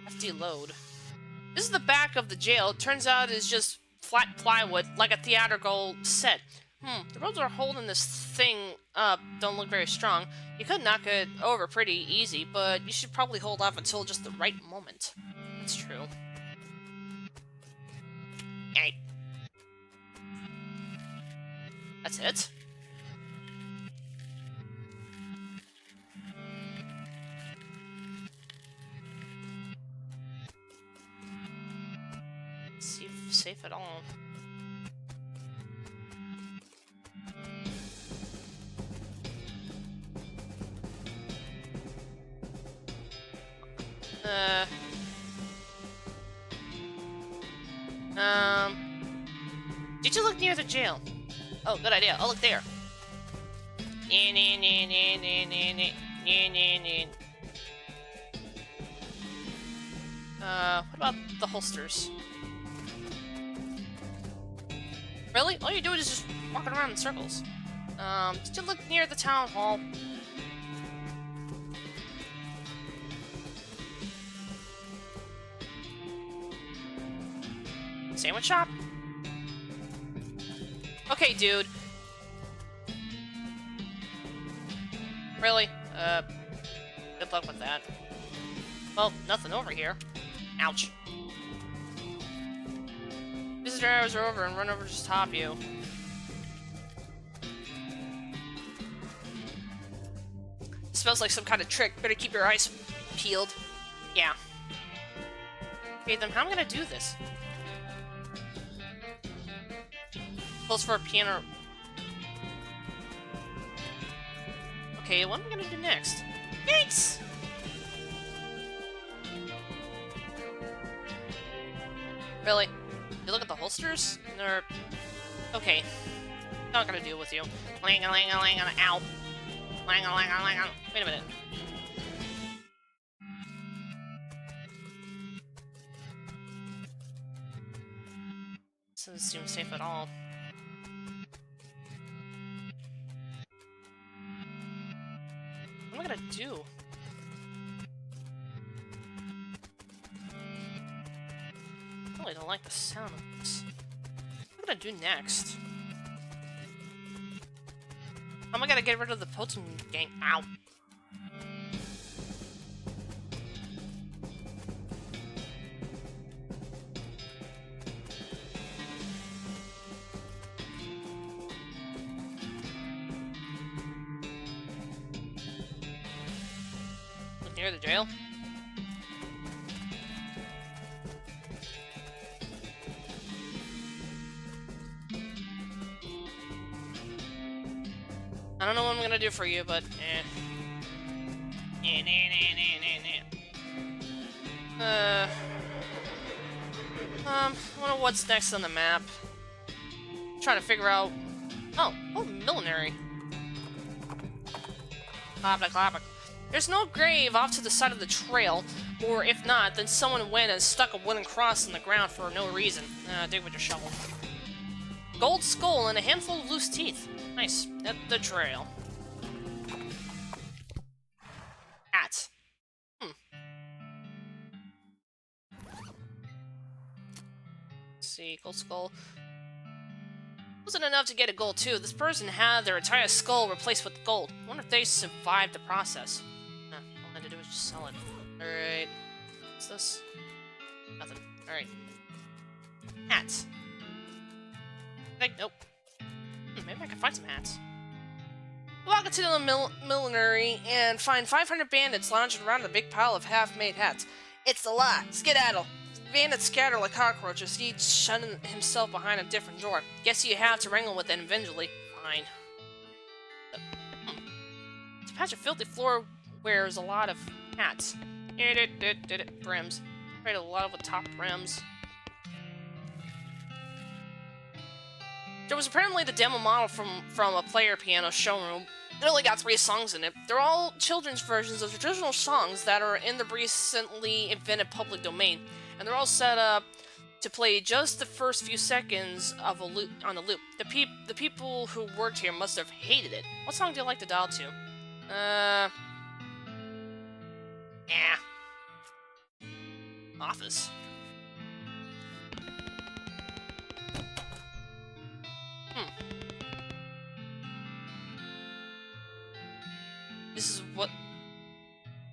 FD load. This is the back of the jail. It turns out it's just flat plywood, like a theatrical set. The roads are holding this thing up don't look very strong. You could knock it over pretty easy, but you should probably hold off until just the right moment. That's true. Hey. That's it? Safe at all. Did you look near the jail? Oh, good idea. I'll look there. What about the holsters? Really? All you're doing is just walking around in circles. Did you look near the town hall? Sandwich shop? Okay, dude. Really? Good luck with that. Well, nothing over here. Ouch. Visitor hours are over and run over to stop you. It smells like some kind of trick. Better keep your eyes peeled. Yeah. Okay, then how am I gonna do this? Close for a piano. Okay, what am I gonna do next? Yikes! Really? You look at the holsters? They're... Okay. Not gonna deal with you. Lang-a-lang-a-lang-a, ow. Lang-a-lang-a-lang-a. Wait a minute. This doesn't seem safe at all. What am I gonna do? I really don't like the sound of this. What am I gonna do next? How am I gonna get rid of the Potem gang? Ow. Look near the jail. I don't know what I'm gonna do for you, but I wonder what's next on the map. Trying to figure out. Oh, millinery. Clap. There's no grave off to the side of the trail, or if not, then someone went and stuck a wooden cross in the ground for no reason. Dig with your shovel. Gold skull and a handful of loose teeth. Nice. At the trail. Hat. Let's see, gold skull. Wasn't enough to get a gold too. This person had their entire skull replaced with gold. I wonder if they survived the process. All I had to do was just sell it. Alright. What's this? Nothing. Alright. Hats. Nope. Maybe I can find some hats. Walk into the millinery and find 500 bandits lounging around a big pile of half-made hats. It's the lot. Skedaddle. Bandits scatter like cockroaches, each shunning himself behind a different drawer. Guess you have to wrangle with it eventually. Fine. It's a patch of filthy floor wears a lot of hats. Brims. Right, a lot of the top brims. There was apparently the demo model from a player piano showroom. It only got 3 songs in it. They're all children's versions of traditional songs that are in the recently invented public domain. And they're all set up to play just the first few seconds of a loop on the loop. The people who worked here must have hated it. What song do you like to dial to? Office. This is what...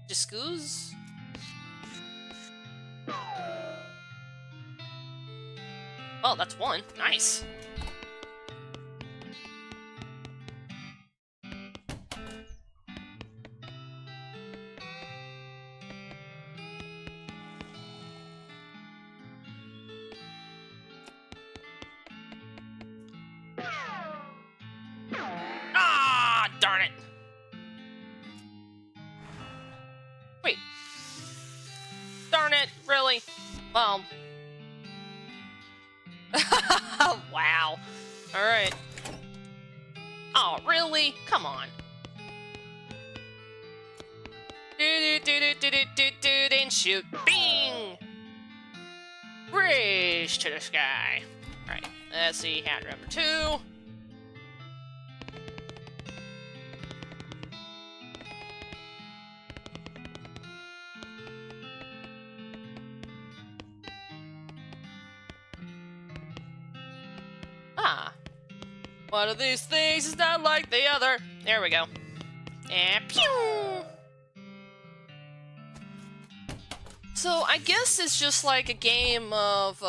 Discus? Oh, that's one. Nice. Ah, darn it. Wait. Darn it, really? Well... Wow. Alright. Oh, really? Come on. And shoot. Bing! Bridge to the sky. Alright, let's see. Hat number 2. Ah. One of these things is not like the other. There we go. And pew! So, I guess it's just like a game of,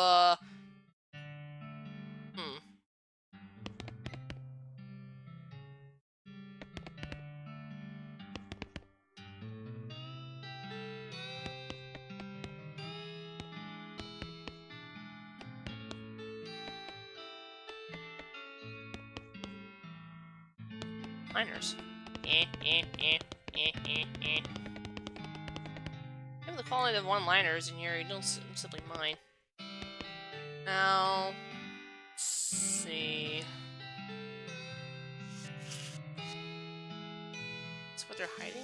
Miners. Given the quality of one-liners in here, you don't simply mind. Now, let's see. Is what they're hiding?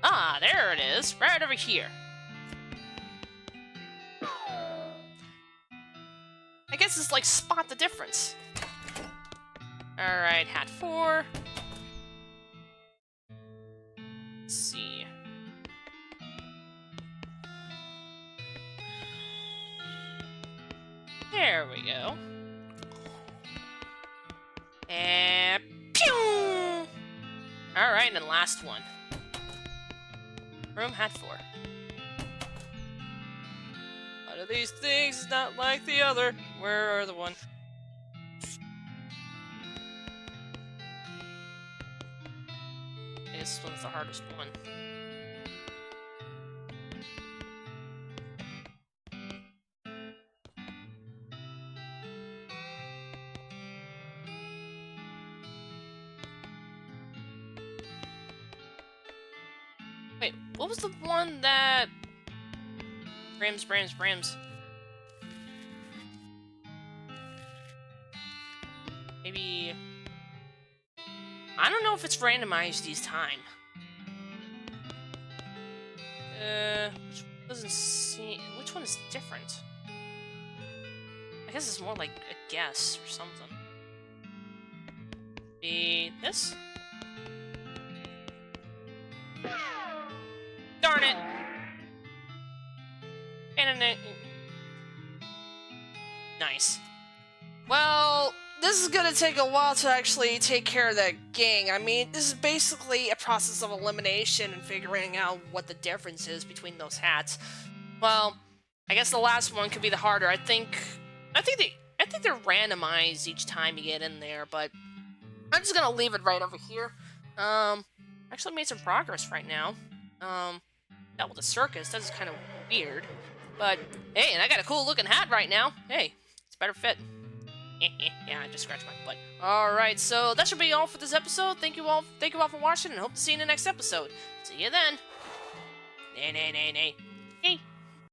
Ah, there it is, right over here. I guess it's like spot the difference. Alright, hat 4. Let's see. There we go. And pew! Alright, and then last one. Room hat 4. One of these things is not like the other. Where are the one? I guess this one's the hardest one. Wait, what was the one that... Brims. Maybe... I don't know if it's randomized each time. Which one doesn't seem... Which one is different? I guess it's more like a guess or something. be this. Darn it! And then nice. Well, this is gonna take a while to actually take care of that gang. I mean, this is basically a process of elimination and figuring out what the difference is between those hats. Well, I guess the last one could be the harder. I think they're randomized each time you get in there, but I'm just gonna leave it right over here. Actually made some progress right now. That with the circus, that's kind of weird. But hey, and I got a cool looking hat right now. Hey, it's a better fit. Yeah, I just scratched my butt. Alright, so that should be all for this episode. Thank you all for watching, and hope to see you in the next episode. See you then. Nay.